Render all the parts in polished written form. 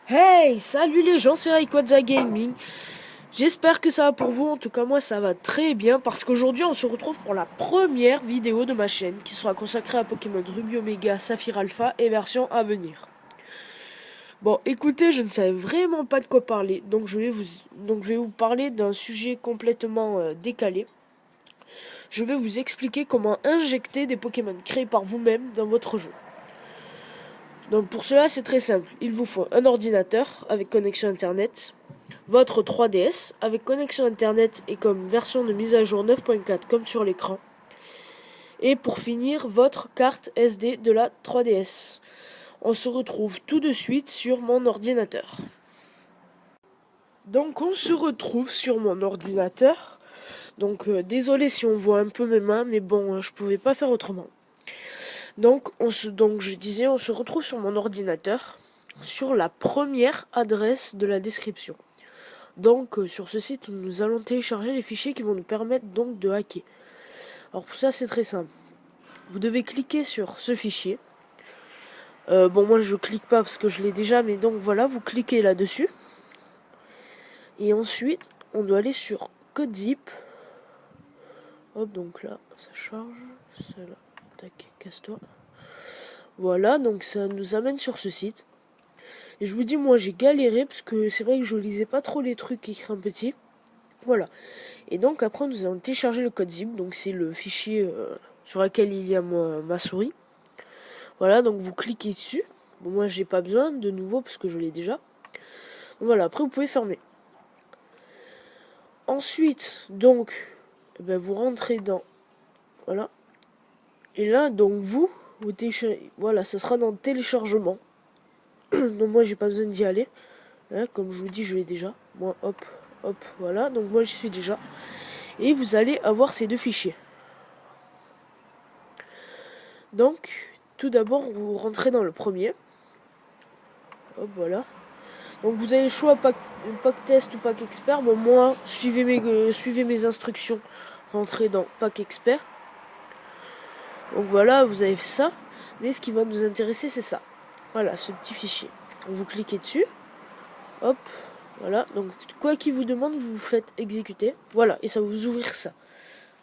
Hey, salut les gens, c'est Rayquaza Gaming. J'espère que ça va pour vous, en tout cas moi ça va très bien parce qu'aujourd'hui on se retrouve pour la première vidéo de ma chaîne qui sera consacrée à Pokémon Ruby Omega, Saphir Alpha et version à venir. Bon, écoutez, je ne savais vraiment pas de quoi parler, donc je vais vous parler d'un sujet complètement décalé. Je vais vous expliquer comment injecter des Pokémon créés par vous-même dans votre jeu. Donc pour cela c'est très simple, il vous faut un ordinateur avec connexion internet, votre 3DS avec connexion internet et comme version de mise à jour 9.4 comme sur l'écran. Et pour finir, votre carte SD de la 3DS. On se retrouve tout de suite sur mon ordinateur. Donc on se retrouve sur mon ordinateur. Donc désolé si on voit un peu mes mains, mais bon, je pouvais pas faire autrement. Donc je disais, on se retrouve sur mon ordinateur, sur la première adresse de la description. Donc sur ce site, nous allons télécharger les fichiers qui vont nous permettre donc de hacker. Alors pour ça, c'est très simple. Vous devez cliquer sur ce fichier. Bon, moi je clique pas parce que je l'ai déjà, mais donc voilà, vous cliquez là-dessus. Et ensuite, on doit aller sur code zip. Hop, donc là, ça charge. Celle-là, tac, casse-toi. Voilà, donc ça nous amène sur ce site. Et je vous dis, moi j'ai galéré parce que c'est vrai que je lisais pas trop les trucs écrits en petit. Voilà. Et donc après nous allons télécharger le code zip. Donc c'est le fichier sur lequel il y a ma souris. Voilà, donc vous cliquez dessus. Bon, moi j'ai pas besoin de nouveau parce que je l'ai déjà. Donc voilà, après vous pouvez fermer. Ensuite, donc, vous rentrez dans. Voilà. Et là, donc vous téléchargez. Voilà, ça sera dans le téléchargement. Donc moi j'ai pas besoin d'y aller. Hein, comme je vous dis, je l'ai déjà. Moi, hop, hop, voilà. Donc moi j'y suis déjà. Et vous allez avoir ces deux fichiers. Donc, tout d'abord, vous rentrez dans le premier. Hop, voilà. Donc vous avez le choix pack test ou pack expert. Bon, moi, suivez mes instructions. Rentrez dans pack expert. Donc voilà, vous avez ça. Mais ce qui va nous intéresser, c'est ça. Voilà, ce petit fichier. Vous cliquez dessus. Hop, voilà. Donc quoi qu'il vous demande, vous faites exécuter. Voilà, et ça va vous ouvrir ça.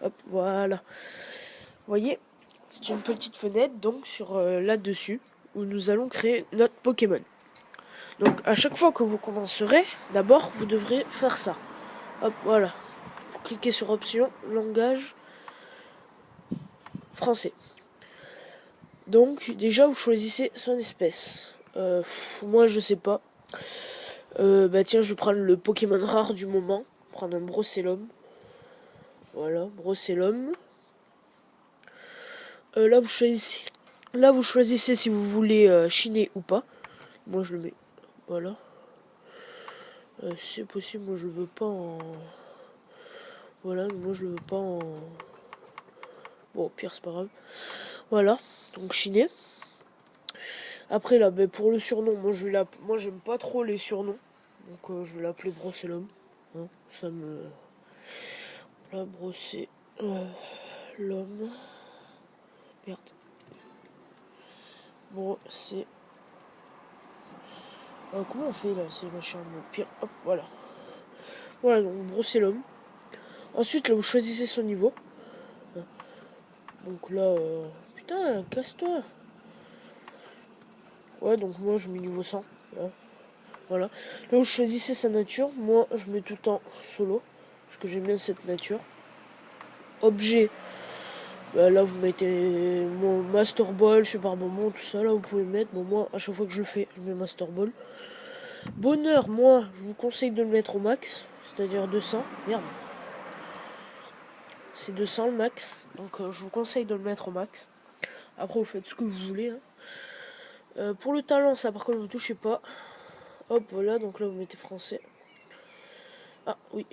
Hop, voilà. Vous voyez, c'est une petite fenêtre donc sur là-dessus où nous allons créer notre Pokémon. Donc à chaque fois que vous commencerez, d'abord vous devrez faire ça. Hop, voilà. Vous cliquez sur option, langage, français. Donc déjà vous choisissez son espèce. Moi je sais pas. Tiens, je vais prendre le Pokémon rare du moment. Prendre un Brossellum. Voilà, Brossellum. Là vous choisissez si vous voulez chiner ou pas. Moi je le mets. Voilà. C'est possible, moi je le veux pas en. Voilà, moi je le veux pas en. Bon, au pire, c'est pas grave. Voilà, donc chiné. Après là, pour le surnom, moi j'aime pas trop les surnoms. Donc je vais l'appeler Brossellum. Hein, ça me. Voilà, Brossé. L'homme. Merde. Brossé. Comment on fait là, ces machins? Bon, pire, hop, voilà. Voilà, donc Brossellum. Ensuite, là, vous choisissez son niveau. Donc là, putain, casse-toi. Ouais, donc moi je mets niveau 100. Voilà. Là où je choisissais sa nature, moi je mets tout le temps solo. Parce que j'aime bien cette nature. Objet. Là vous mettez mon Master Ball, je sais pas, moment, tout ça là vous pouvez mettre. Bon moi à chaque fois que je le fais, je mets Master Ball. Bonheur, moi je vous conseille de le mettre au max. C'est-à-dire 200. Merde. C'est 200 le max. Donc je vous conseille de le mettre au max. Après vous faites ce que vous voulez. Hein. Pour le talent, ça par contre vous touchez pas. Hop, voilà, donc là vous mettez français. Ah oui.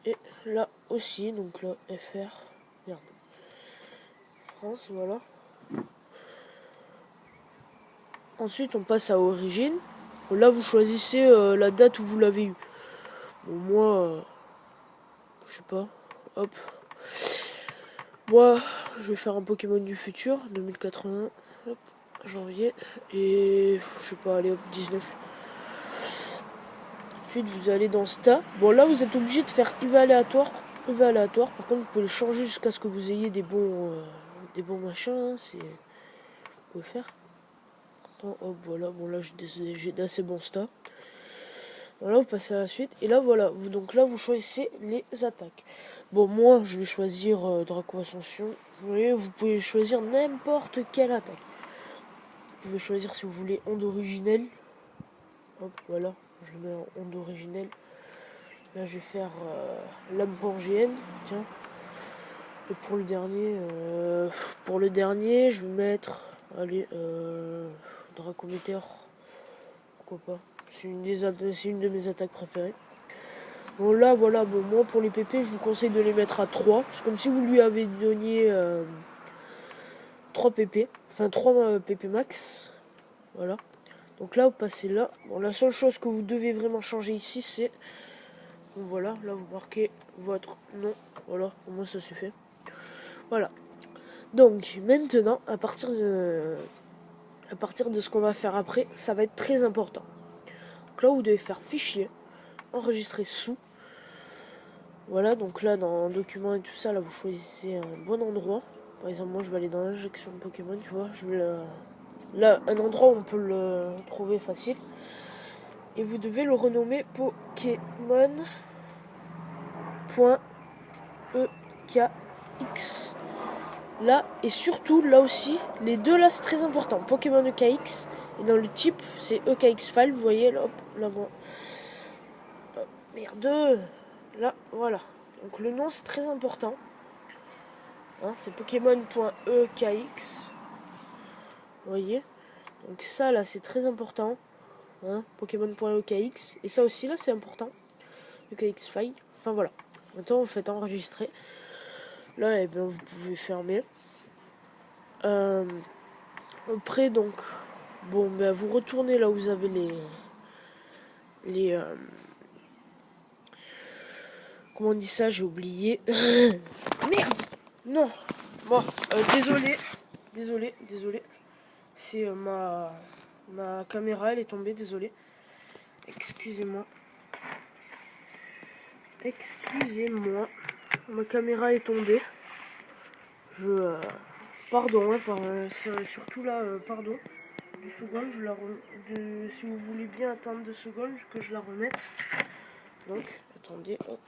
Et là aussi, donc là FR. Merde. France, voilà. Ensuite on passe à origine. Là vous choisissez la date où vous l'avez eu. Bon moi, je sais pas. Hop. Moi, je vais faire un Pokémon du futur, 2080. Hop, janvier. Et je sais pas, allez hop, 19. Ensuite, vous allez dans Sta. Bon, là, vous êtes obligé de faire IV aléatoire. IV aléatoire. Par contre, vous pouvez le changer jusqu'à ce que vous ayez des bons machins. Hein, c'est... Vous pouvez faire. Attends, hop, voilà. Bon, là, j'ai d'assez bons Sta. Voilà, vous passez à la suite. Et là, voilà. Donc là, vous choisissez les attaques. Bon, moi, je vais choisir Draco Ascension. Vous voyez, vous pouvez choisir n'importe quelle attaque. Vous pouvez choisir si vous voulez onde originelle. Hop, voilà. Je le mets en onde originelle. Là, je vais faire lame pangéenne. Tiens. Et pour le dernier, je vais mettre... Allez, Draco Météore. Pourquoi pas. C'est une de mes attaques préférées. Bon là voilà, bon moi pour les PP je vous conseille de les mettre à 3. C'est comme si vous lui avez donné 3 PP. Enfin 3 PP max. Voilà. Donc là vous passez là. Bon la seule chose que vous devez vraiment changer ici c'est... Bon voilà, là vous marquez votre nom. Voilà, pour moi ça c'est fait. Voilà. Donc maintenant, à partir de ce qu'on va faire après, ça va être très important. Donc là vous devez faire fichier, enregistrer sous. Voilà, donc là dans document et tout ça, là vous choisissez un bon endroit. Par exemple, moi je vais aller dans l'injection de Pokémon, tu vois. Là, un endroit où on peut le trouver facile. Et vous devez le renommer Pokémon.EKX. Là, et surtout, là aussi, les deux là c'est très important. Pokémon EKX, et dans le type, c'est EKX file, vous voyez, là, hop, là, bon. Hop, merde. Là, voilà. Donc le nom c'est très important. Hein, c'est Pokémon.EKX. Vous voyez. Donc ça là c'est très important. Hein, Pokémon.EKX. Et ça aussi là c'est important. EKX file. Enfin voilà. Maintenant vous faites enregistrer. Là eh bien, vous pouvez fermer. Après donc. Bon ben vous retournez là où vous avez les comment on dit ça, j'ai oublié. Merde. Non. Bon, désolé. C'est ma caméra, elle est tombée, désolé. Excusez-moi. Ma caméra est tombée. Pardon, hein, surtout là, pardon. 2 secondes, si vous voulez bien attendre 2 secondes que je la remette. Donc, attendez, hop.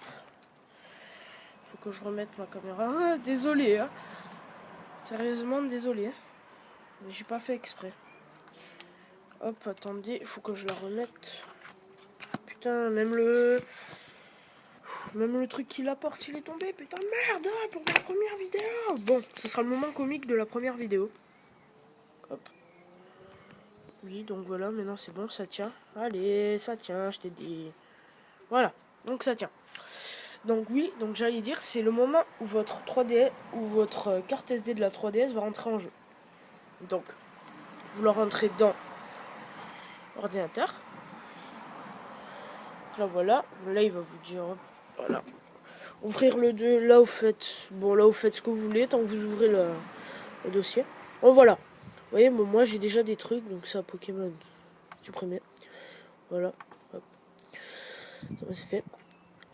Faut que je remette ma caméra. Ah, désolé, hein. Sérieusement, désolé. Mais j'ai pas fait exprès. Hop, attendez, il faut que je la remette. Putain, même le truc qu'il apporte, il est tombé. Putain de merde, hein, pour ma première vidéo. Bon, ce sera le moment comique de la première vidéo. Hop. Oui, donc voilà, maintenant c'est bon, ça tient. Allez, ça tient, je t'ai dit. Voilà, donc ça tient. Donc oui, donc j'allais dire, c'est le moment où votre 3DS, ou votre carte SD de la 3DS va rentrer en jeu. Donc, vous la rentrez dans l'ordinateur. Là voilà, là il va vous dire, voilà. Ouvrir le 2, là vous faites ce que vous voulez, tant que vous ouvrez le dossier. Oh voilà. Vous voyez, bon, moi j'ai déjà des trucs, donc ça Pokémon supprimer. Voilà. Hop. Ça c'est fait.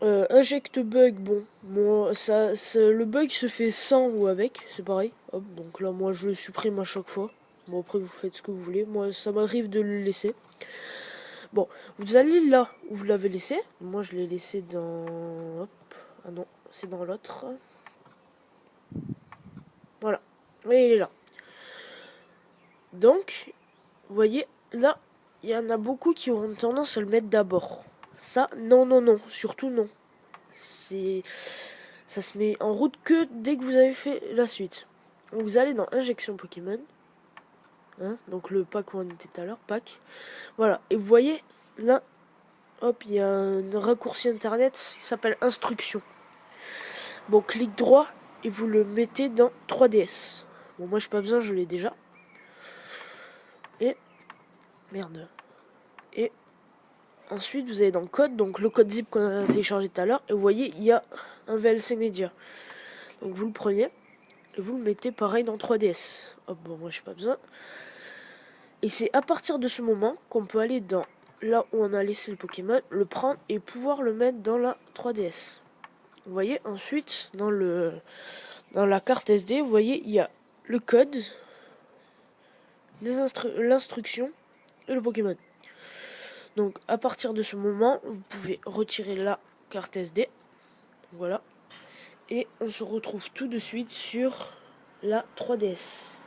Injecte bug, bon, moi le bug se fait sans ou avec, c'est pareil. Hop, donc là moi je le supprime à chaque fois. Bon après vous faites ce que vous voulez. Moi ça m'arrive de le laisser. Bon, vous allez là où vous l'avez laissé. Moi je l'ai laissé dans... Hop. Ah non, c'est dans l'autre. Voilà. Et il est là. Donc, vous voyez, là, il y en a beaucoup qui auront tendance à le mettre d'abord. Ça, non, surtout non. Ça se met en route que dès que vous avez fait la suite. Donc, vous allez dans Injection Pokémon. Hein, donc le pack où on était tout à l'heure, pack. Voilà, et vous voyez, là, hop, il y a un raccourci internet qui s'appelle Instruction. Bon, clic droit et vous le mettez dans 3DS. Bon, moi, j'ai pas besoin, je l'ai déjà. Et... Merde. Et... Ensuite, vous allez dans le code, donc le code zip qu'on a téléchargé tout à l'heure. Et vous voyez, il y a un VLC Media. Donc vous le prenez et vous le mettez pareil dans 3DS. Hop, bon, moi, j'ai pas besoin. Et c'est à partir de ce moment qu'on peut aller dans là où on a laissé le Pokémon, le prendre et pouvoir le mettre dans la 3DS. Vous voyez, ensuite, dans la carte SD, vous voyez, il y a le code, l'instruction et le Pokémon. Donc, à partir de ce moment, vous pouvez retirer la carte SD. Voilà. Et on se retrouve tout de suite sur la 3DS.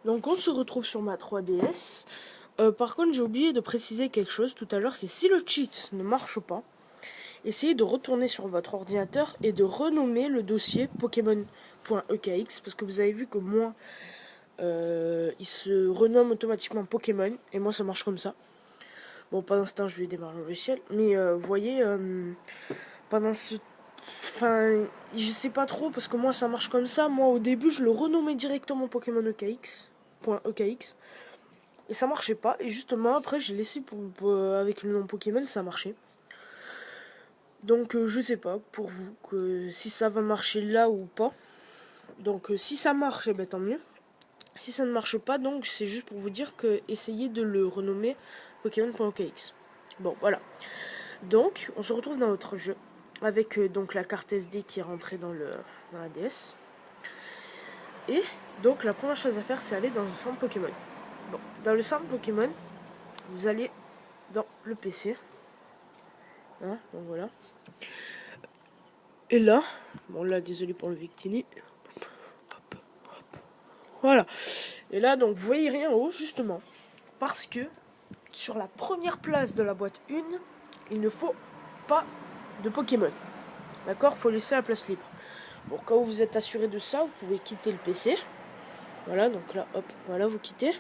Donc, on se retrouve sur ma 3DS. Par contre, j'ai oublié de préciser quelque chose tout à l'heure, c'est si le cheat ne marche pas, essayez de retourner sur votre ordinateur et de renommer le dossier Pokémon.ekx, parce que vous avez vu que moi, il se renomme automatiquement Pokémon, et moi ça marche comme ça. Bon, pendant ce temps, je vais démarrer le logiciel, mais vous voyez, pendant ce... Enfin, je sais pas trop, parce que moi ça marche comme ça. Moi, au début, je le renommais directement Pokémon.ekx. Et ça marchait pas. Et justement, après, j'ai laissé avec le nom Pokémon, ça marchait. Donc, je sais pas pour vous si ça va marcher là ou pas. Donc, si ça marche, eh ben, tant mieux. Si ça ne marche pas, donc, c'est juste pour vous dire que essayez de le renommer Pokémon.okx. Bon, voilà. Donc, on se retrouve dans notre jeu. Avec donc la carte SD qui est rentrée dans la DS. Et donc, la première chose à faire, c'est aller dans un centre Pokémon. Bon, dans le centre Pokémon, vous allez dans le PC. Hein, donc voilà. Et là, bon là, désolé pour le Victini. Hop, hop. Voilà. Et là, donc, vous voyez rien en haut, justement. Parce que, sur la première place de la boîte 1, il ne faut pas de Pokémon. D'accord? Il faut laisser la place libre. Bon, quand vous êtes assuré de ça, vous pouvez quitter le PC. Voilà, donc là, hop, voilà, vous quittez.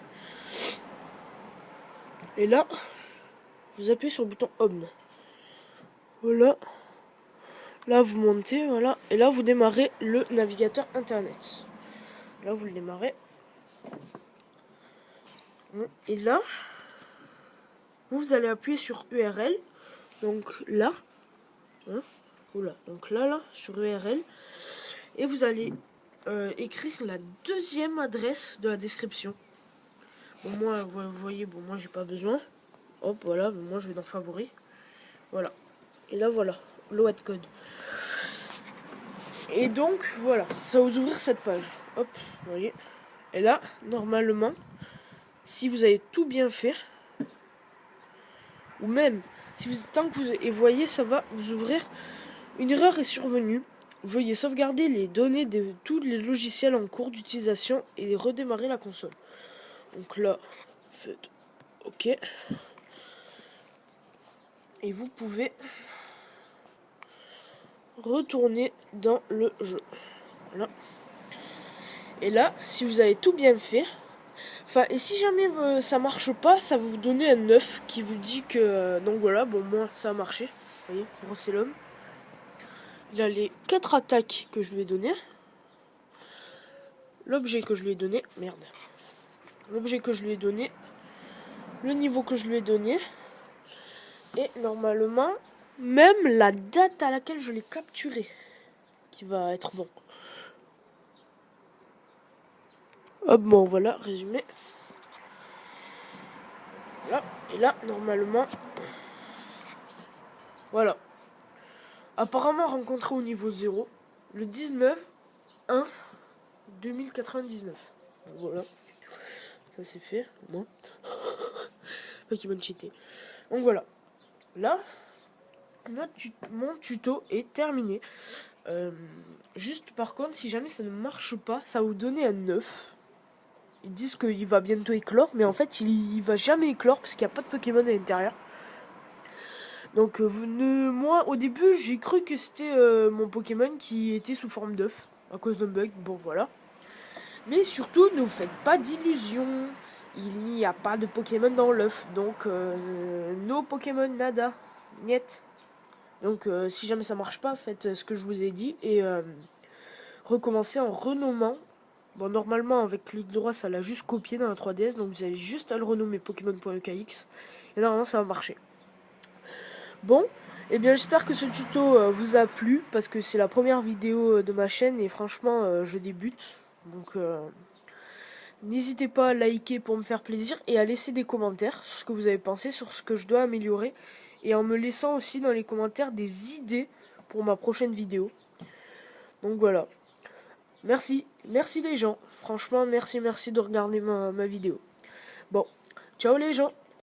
Et là, vous appuyez sur le bouton Home. Voilà. Là, vous montez, voilà. Et là, vous démarrez le navigateur Internet. Là, vous le démarrez. Et là, vous allez appuyer sur URL. Donc là. Hein, oula, donc là, sur URL. Et vous allez écrire la deuxième adresse de la description. Bon, moi, vous voyez, bon, moi, j'ai pas besoin. Hop, voilà, bon, moi, je vais dans Favoris. Voilà. Et là, voilà, le code. Et donc, voilà, ça va vous ouvrir cette page. Hop, vous voyez. Et là, normalement, si vous avez tout bien fait, ou même, si vous, tant que vous voyez, ça va vous ouvrir. Une erreur est survenue. Veuillez sauvegarder les données de tous les logiciels en cours d'utilisation et redémarrer la console. Donc là, faites OK. Et vous pouvez retourner dans le jeu. Voilà. Et là, si vous avez tout bien fait, enfin, et si jamais ça marche pas, ça va vous donner un 9 qui vous dit que... donc voilà, bon, moi, ça a marché. Vous voyez, Brocellum. Il a les 4 attaques que je lui ai données. L'objet que je lui ai donné. Merde. L'objet que je lui ai donné. Le niveau que je lui ai donné. Et normalement, même la date à laquelle je l'ai capturé. Qui va être bon. Hop, bon, voilà, résumé. Voilà. Et là, normalement... Voilà. Apparemment rencontré au niveau 0. Le 19-1-2099. Voilà. Ça c'est fait. Bon. Pokémon cheaté. Donc voilà. Là, mon tuto est terminé. Juste par contre, si jamais ça ne marche pas, ça va vous donner un 9. Ils disent qu'il va bientôt éclore, mais en fait, il va jamais éclore parce qu'il n'y a pas de Pokémon à l'intérieur. Donc moi au début j'ai cru que c'était mon Pokémon qui était sous forme d'œuf à cause d'un bug, bon voilà. Mais surtout ne vous faites pas d'illusions, il n'y a pas de Pokémon dans l'œuf, donc no Pokémon nada, niet. Donc si jamais ça marche pas, faites ce que je vous ai dit et recommencez en renommant. Bon normalement avec clic droit ça l'a juste copié dans la 3DS, donc vous allez juste à le renommer Pokémon.ekx et normalement ça va marcher. Bon, eh bien j'espère que ce tuto vous a plu, parce que c'est la première vidéo de ma chaîne et franchement je débute. Donc N'hésitez pas à liker pour me faire plaisir et à laisser des commentaires sur ce que vous avez pensé, sur ce que je dois améliorer. Et en me laissant aussi dans les commentaires des idées pour ma prochaine vidéo. Donc voilà. Merci les gens. Franchement, merci de regarder ma vidéo. Bon, ciao les gens.